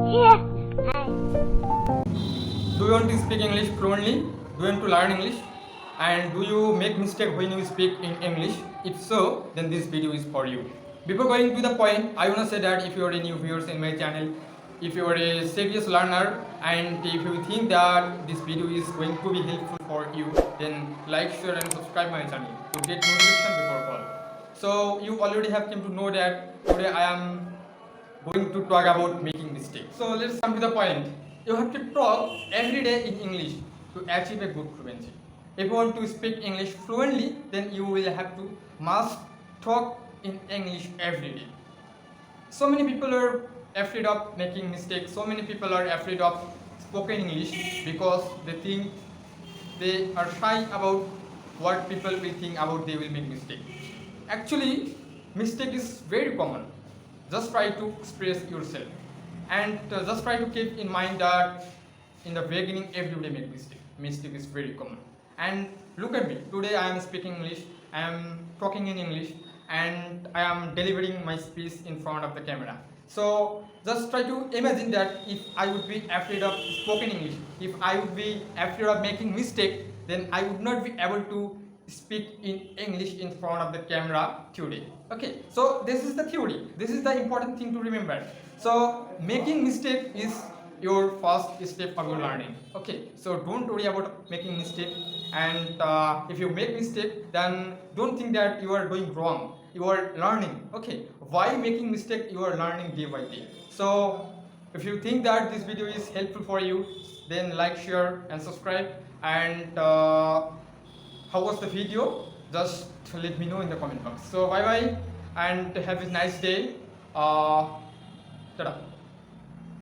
Yes. Hi. Do you want to speak English fluently? Do you want to learn English? And do you make mistake when you speak in English? If so, then this video is for you. Before going to the point, I want to say that if you are a new viewers in my channel, if you are a serious learner and if you think that this video is going to be helpful for you, then like, share and subscribe my channel to get notification before all. So you already have come to know that today I am going to talk about making mistakes. So let's come to the point. You have to talk every day in English to achieve a good fluency. If you want to speak English fluently, then you will have to must talk in English every day. So many people are afraid of making mistakes. So many people are afraid of spoken English because they think they are shy about what people will think about they will make mistake. Actually, mistake is very common. Just try to express yourself and just try to keep in mind that in the beginning everybody make mistake. Mistake is very common. And look at me. Today I am speaking English. I am talking in English and I am delivering my speech in front of the camera. So just try to imagine that if I would be afraid of spoken English, if I would be afraid of making mistake, then I would not be able to speak in English in front of the camera today. Okay, so this is the theory. This is the important thing to remember. So making mistake is your first step of your learning. Okay, so don't worry about making mistake. And if you make mistake, then don't think that you are doing wrong. You are learning. Okay, why making mistake? You are learning day by day. So if you think that this video is helpful for you, then like, share, and subscribe. And how was the video? Just let me know in the comment box. So bye bye and have a nice day. Ta-da.